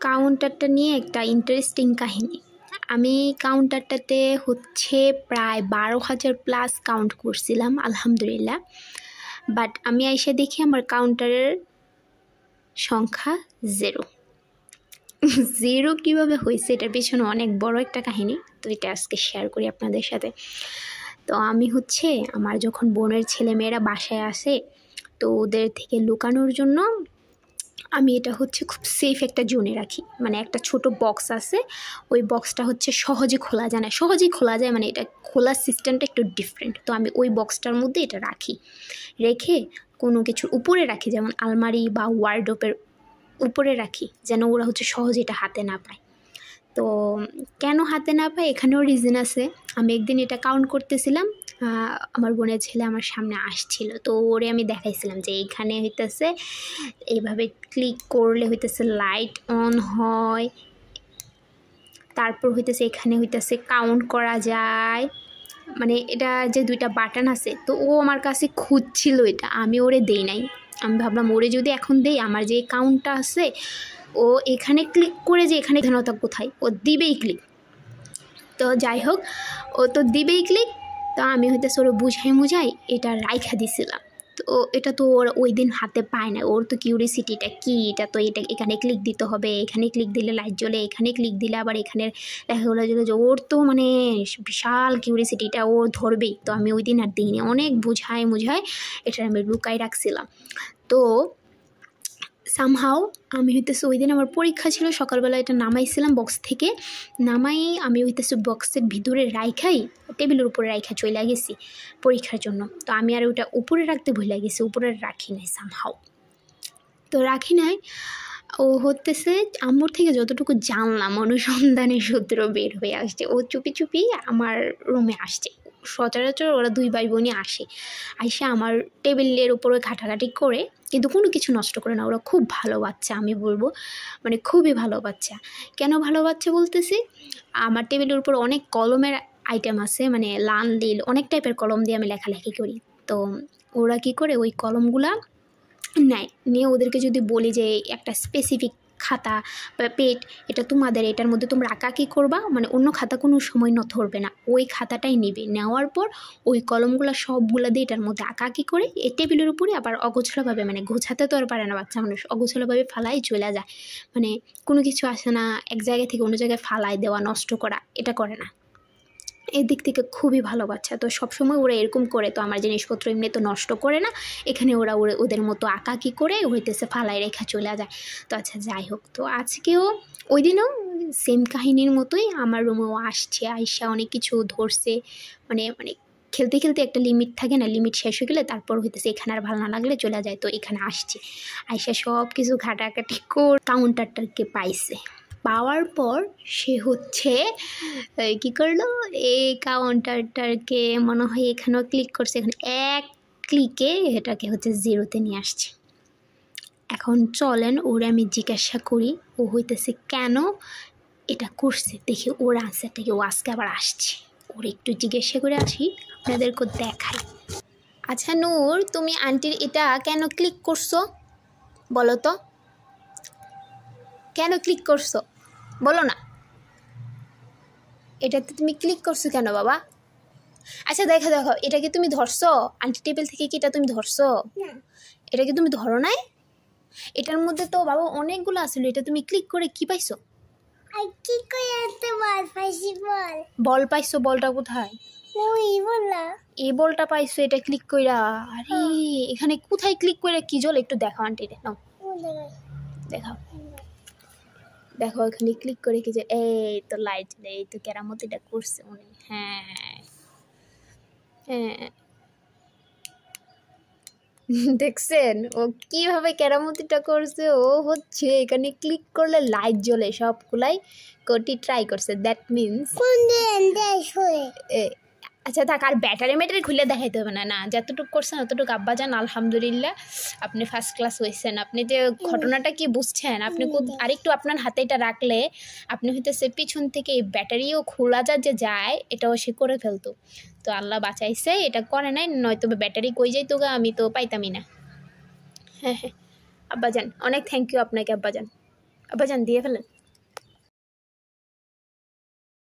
কাউন্টারটা নিয়ে একটা ইন্টারেস্টিং কাহিনী। আমি কাউন্টারটাতে হচ্ছে প্রায় 12,000 প্লাস কাউন্ট করছিলাম আলহামদুলিল্লাহ। বাট আমি এসে দেখি আমার কাউন্টারের সংখ্যা 0। 0 কীভাবে হয়েছে এটার পেছনে অনেক বড় একটা কাহিনী, তো এটা আজকে শেয়ার করি আপনাদের সাথে। তো আমি হচ্ছে আমার যখন বোনের ছেলেমেয়েরা বাসায় আসে, তো ওদের থেকে লুকানোর জন্য আমি এটা হচ্ছে খুব সেফ একটা জোনে রাখি। মানে একটা ছোট বক্স আছে, ওই বক্সটা হচ্ছে সহজে খোলা যায় না, সহজেই খোলা যায় মানে এটা খোলার সিস্টেমটা একটু ডিফারেন্ট। তো আমি ওই বক্সটার মধ্যে এটা রাখি, রেখে কোনো কিছুর উপরে রাখি, যেমন আলমারি বা ওয়ার্ডরোবের উপরে রাখি, যেন ওরা হচ্ছে সহজে এটা হাতে না পায়। তো কেন হাতে না পায় এখানেও রিজন আছে। আমি একদিন এটা কাউন্ট করতেছিলাম, আমার বোনের ছেলে আমার সামনে আসছিল, তো ওরে আমি দেখাইছিলাম যে এইখানে হইতেছে এইভাবে ক্লিক করলে হইতেছে লাইট অন হয়, তারপর হইতেছে এখানে হইতেছে কাউন্ট করা যায়, মানে এটা যে 2টা বাটন আছে। তো ও আমার কাছে খুঁজছিল এটা, আমি ওরে দেই নাই। আমি ভাবলাম ওরে যদি এখন দেই, আমার যে কাউন্টটা আছে ও এখানে ক্লিক করে যে এখানে ঘনতা কোথায়, ও দিবেই ক্লিক। তো যাই হোক, ও তো দিবেই ক্লিক। তো আমি হইতেছে ওরা বুঝাই এটা রাইখা দিছিলাম। তো এটা তো ওর ওই দিন হাতে পায় না, ওর তো কিউরিসিটিটা কি, এটা তো এটা এখানে ক্লিক দিতে হবে, এখানে ক্লিক দিলে লাইট জ্বলে, এখানে ক্লিক দিলে আবার এখানে লেখাগুলো জ্বলে, ওর তো মানে বিশাল কিউরিসিটিটা ও ধরবেই। তো আমি ওই দিন আর দিইনি, অনেক বুঝাই এটা আমি লুকাই রাখছিলাম। তো সামহাও আমি হইতেছে ওই দিন আমার পরীক্ষা ছিল, সকালবেলা এটা নামাইছিলাম বক্স থেকে, নামাই আমি হইতেছে বক্সের ভিতরে রাইখাই টেবিলের উপরে রাইখা চলে গেছি পরীক্ষার জন্য। তো আমি আর ওটা উপরে রাখতে ভুলে গেছি, উপরে রাখি নাই সামহাও। তো রাখি নাই, ও হতেছে আম্মুর থেকে যতটুকু জানলাম অনুসন্ধানের সূত্র বের হয়ে আসছে, ও চুপি চুপি আমার রুমে আসছে। সচরাচর ওরা 2 ভাই বোনই আসে, আইসা আমার টেবিলের উপরে ঘাটাঘাটি করে, কিন্তু কোনো কিছু নষ্ট করে না। ওরা খুব ভালো বাচ্চা, আমি বলবো মানে খুবই ভালো বাচ্চা। কেন ভালো বাচ্চা বলতেছি, আমার টেবিলের উপর অনেক কলমের আইটেম আছে, মানে লাল নীল অনেক টাইপের কলম দিয়ে আমি লেখালেখি করি। তো ওরা কি করে ওই কলমগুলা নেয়, নিয়ে ওদেরকে যদি বলি যে একটা স্পেসিফিক খাতা বা পেট, এটা তোমাদের, এটার মধ্যে তোমরা আঁকাকি করবা, মানে অন্য খাতা কোনো সময় ধরবে না, ওই খাতাটাই নেবে। নেওয়ার পর ওই কলমগুলো সবগুলো দিয়ে এটার মধ্যে আঁকাকি করে এই টেবিলের উপরে আবার অগোছালোভাবে, মানে গোছাতে তো আর পারে না বাচ্চা মানুষ, অগোছালোভাবে ফালাই চলে যায়, মানে কোনো কিছু আসে না, এক জায়গা থেকে অন্য জায়গায় ফালাই দেওয়া, নষ্ট করা, এটা করে না। এদিক থেকে খুবই ভালো বাচ্চা। তো সবসময় ওরা এরকম করে, তো আমার জিনিসপত্র এমনি তো নষ্ট করে না, এখানে ওরা ওদের মতো আঁকাকি করে হইতেছে ফালাই রেখা চলে যায়। তো আচ্ছা যাই হোক, তো আজকেও ওই দিনও সেম কাহিনীর মতোই আমার রুমেও আসছে, আইসা অনেক কিছু ধরছে, মানে খেলতে খেলতে একটা লিমিট থাকে না, লিমিট শেষ হয়ে গেলে তারপর হইতেছে এখানে আর ভালো না লাগলে চলে যায়। তো এখানে আসছে, আইসা সব কিছু ঘাটাঘাটি করে কাউন্টারটাকে পাইছে। পাওয়ার পর সে হচ্ছে কী করলো, এই কাউন্টারটাকে মনে হয় এখানেও ক্লিক করছে, এখানে এক ক্লিকে এটাকে হচ্ছে 0-তে নিয়ে আসছে। এখন চলেন ওরে আমি জিজ্ঞাসা করি ও হইতেছে কেন এটা করছে, দেখি ওর আনসারটাকে। ও আজকে আবার আসছে, ওর একটু জিজ্ঞাসা করে আসি, আপনাদেরকে দেখাই। আচ্ছা নূর, তুমি আন্টির এটা কেন ক্লিক করছো বলো তো, কেন ক্লিক করছো বলো না, এটাতে তুমি ক্লিক করছো কেন বাবা? আচ্ছা দেখো এটা কি তুমি ধরছো আন্টি টেবিল থেকে, কি এটা তুমি ধরছো? এটা কি তুমি ধরো নাই? এটার মধ্যে তো বাবা অনেকগুলো আসলে, এটা তুমি ক্লিক করে কি পাইছো? বল পাইছো, বলটা কোথায়? এই বলটা পাইছো, এটা ক্লিক কইরা। আরে এখানে কোথায় ক্লিক করে কি জ্বলে, একটু দেখাও আন্টি, নাও দেখাও, দেখো এখানে ক্লিক করে কি যে এই তো লাইট, এই তো কেরামতিটা করছে উনি। হ্যাঁ হ্যাঁ দেখছেন ও কিভাবে কেরামতিটা করছে। ও হচ্ছে এখানে ক্লিক করলে লাইট জ্বলে, সবগুলাই কোটি ট্রাই করছে, দ্যাট মিনস। আচ্ছা থাক, আর ব্যাটারি খুলে দেখাইতে হবে না, না যতটুকু করছেন অতটুকু আব্বাজান আলহামদুলিল্লাহ, আপনি ফার্স্ট ক্লাস হয়েছেন। আপনি যে ঘটনাটা কি বুঝছেন, আপনি আরেকটু আপনার হাতে এটা রাখলে আপনি হইতেছে পিছন থেকে এই ব্যাটারিও খোলা যায় এটাও সে করে ফেলতো। তো আল্লাহ বাঁচাইছে, এটা করে নাই, নয়তো ব্যাটারি কই যাইতো গা, আমি তো পাইতামই না। হ্যাঁ আব্বাজান অনেক থ্যাংক ইউ আপনাকে, আব্বাজান দিয়ে ফেলেন।